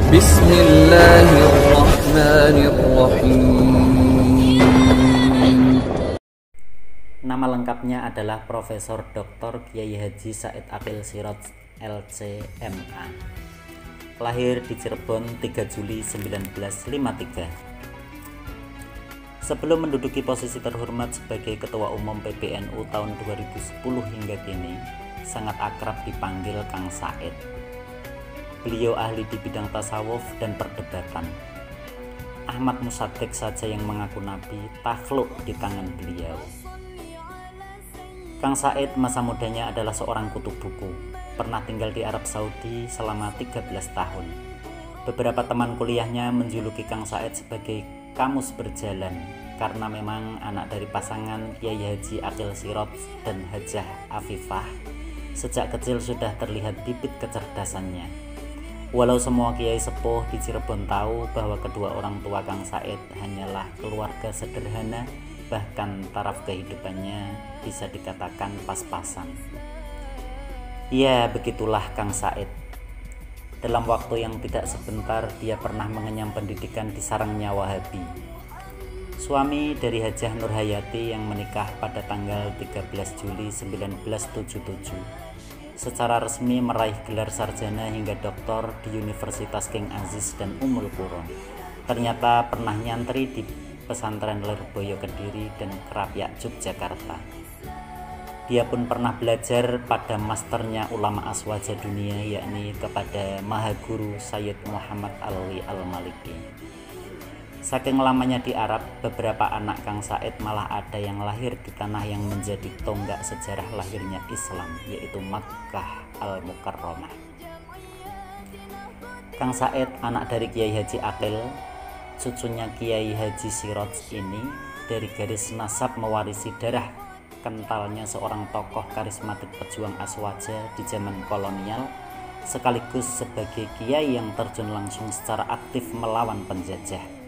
Bismillahirrahmanirrahim. Nama lengkapnya adalah Profesor Dr. Kiai Haji Said Aqil Siraj LC.MA. Lahir di Cirebon 3 Juli 1953. Sebelum menduduki posisi terhormat sebagai Ketua Umum PBNU tahun 2010 hingga kini, sangat akrab dipanggil Kang Said. Beliau ahli di bidang tasawuf dan perdebatan. Ahmad Musaddiq saja yang mengaku nabi takhluk di tangan beliau. Kang Said masa mudanya adalah seorang kutu buku, pernah tinggal di Arab Saudi selama 13 tahun. Beberapa teman kuliahnya menjuluki Kang Said sebagai kamus berjalan karena memang anak dari pasangan Kiai Haji Aqil Siraj dan Hajah Afifah. Sejak kecil sudah terlihat bibit kecerdasannya. Walau semua kiai sepuh di Cirebon tahu bahwa kedua orang tua Kang Said hanyalah keluarga sederhana, bahkan taraf kehidupannya bisa dikatakan pas-pasan. Ya, begitulah Kang Said. Dalam waktu yang tidak sebentar, dia pernah mengenyam pendidikan di sarangnya Wahabi. Suami dari Hajah Nurhayati yang menikah pada tanggal 13 Juli 1977. Secara resmi meraih gelar sarjana hingga doktor di Universitas King Aziz dan Ummul Qura. Ternyata pernah nyantri di pesantren Lirboyo Kediri dan Krapyak Yogyakarta. Dia pun pernah belajar pada masternya ulama aswaja dunia, yakni kepada Mahaguru Sayyid Muhammad Alwi Al-Maliki. Saking lamanya di Arab, beberapa anak Kang Said malah ada yang lahir di tanah yang menjadi tonggak sejarah lahirnya Islam, yaitu Makkah Al-Mukarramah. Kang Said, anak dari Kiai Haji Aqil, cucunya Kiai Haji Siraj ini dari garis nasab mewarisi darah kentalnya seorang tokoh karismatik pejuang aswaja di zaman kolonial, sekaligus sebagai kiai yang terjun langsung secara aktif melawan penjajah.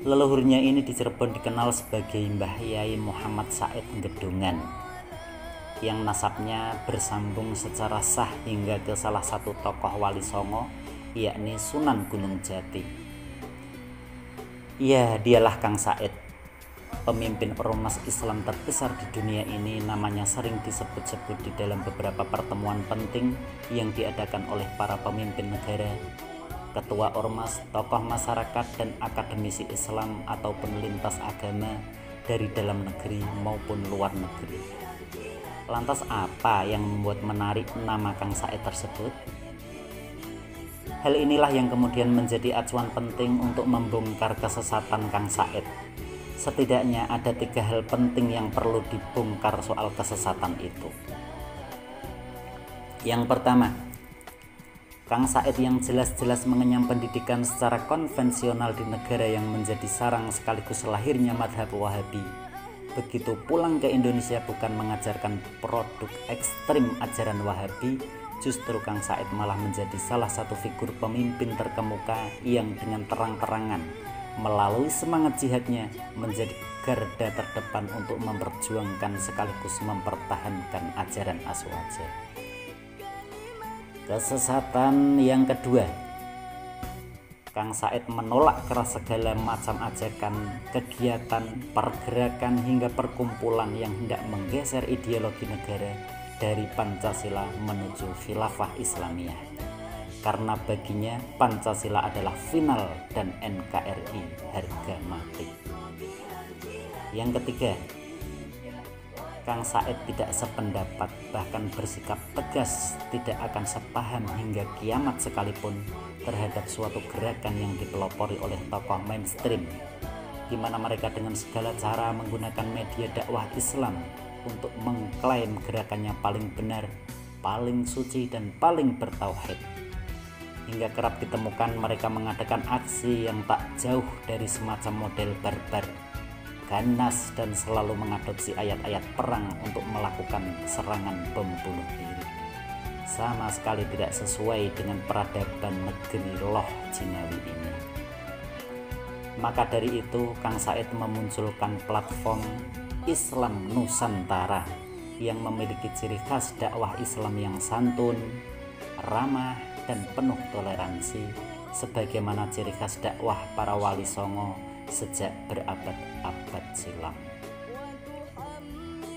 Leluhurnya ini di Cirebon dikenal sebagai Mbah Yai Muhammad Said Gedongan, yang nasabnya bersambung secara sah hingga ke salah satu tokoh Wali Songo, yakni Sunan Gunung Jati. Ya, dialah Kang Said, pemimpin ormas Islam terbesar di dunia ini. Namanya sering disebut-sebut di dalam beberapa pertemuan penting yang diadakan oleh para pemimpin negara, ketua ormas, tokoh masyarakat, dan akademisi Islam ataupun lintas agama dari dalam negeri maupun luar negeri. Lantas apa yang membuat menarik nama Kang Said tersebut? Hal inilah yang kemudian menjadi acuan penting untuk membongkar kesesatan Kang Said. Setidaknya ada 3 hal penting yang perlu dibongkar soal kesesatan itu. Yang pertama, Kang Said yang jelas-jelas mengenyam pendidikan secara konvensional di negara yang menjadi sarang sekaligus lahirnya madhab Wahabi. Begitu pulang ke Indonesia bukan mengajarkan produk ekstrim ajaran Wahabi, justru Kang Said malah menjadi salah satu figur pemimpin terkemuka yang dengan terang-terangan melalui semangat jihadnya menjadi garda terdepan untuk memperjuangkan sekaligus mempertahankan ajaran aswaja. Kesesatan yang kedua, Kang Said menolak keras segala macam ajakan, kegiatan, pergerakan hingga perkumpulan yang hendak menggeser ideologi negara dari Pancasila menuju khilafah Islamiyah. Karena baginya Pancasila adalah final dan NKRI harga mati. Yang ketiga, Kang Said tidak sependapat, bahkan bersikap tegas tidak akan sepaham hingga kiamat sekalipun terhadap suatu gerakan yang dipelopori oleh tokoh mainstream, di mana mereka dengan segala cara menggunakan media dakwah Islam untuk mengklaim gerakannya paling benar, paling suci, dan paling bertauhid. Hingga kerap ditemukan mereka mengadakan aksi yang tak jauh dari semacam model barbar, ganas, dan selalu mengadopsi ayat-ayat perang untuk melakukan serangan bom bunuh diri. Sama sekali tidak sesuai dengan peradaban negeri loh Jinawi ini. Maka dari itu Kang Said memunculkan platform Islam Nusantara yang memiliki ciri khas dakwah Islam yang santun, ramah, dan penuh toleransi, sebagaimana ciri khas dakwah para wali songo sejak berabad-abad silam.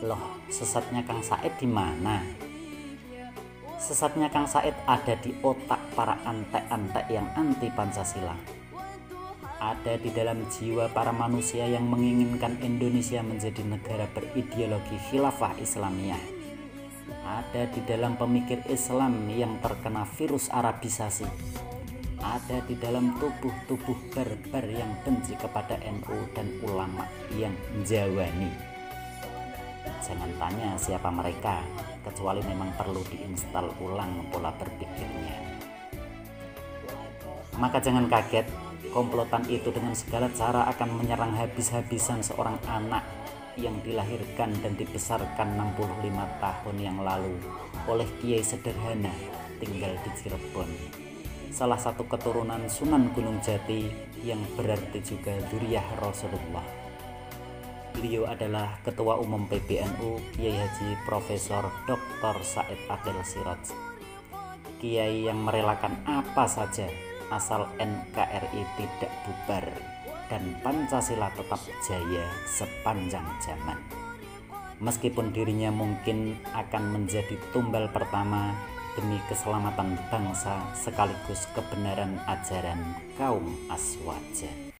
Loh, sesatnya Kang Said di mana? Sesatnya Kang Said ada di otak para antek-antek yang anti Pancasila. Ada di dalam jiwa para manusia yang menginginkan Indonesia menjadi negara berideologi khilafah Islamiyah. Ada di dalam pemikir Islam yang terkena virus Arabisasi. Ada di dalam tubuh-tubuh barbar yang benci kepada NU dan ulama yang menjawani. Jangan tanya siapa mereka, kecuali memang perlu diinstal ulang pola berpikirnya. Maka jangan kaget, komplotan itu dengan segala cara akan menyerang habis-habisan seorang anak yang dilahirkan dan dibesarkan 65 tahun yang lalu oleh kiai sederhana tinggal di Cirebon, salah satu keturunan Sunan Gunung Jati yang berarti juga dzurriyyah Rasulullah. Beliau adalah Ketua Umum PBNU Kiai Haji Profesor Dr. Said Akil Siraj, kiai yang merelakan apa saja asal NKRI tidak bubar dan Pancasila tetap jaya sepanjang zaman. Meskipun dirinya mungkin akan menjadi tumbal pertama demi keselamatan bangsa sekaligus kebenaran ajaran kaum Aswaja.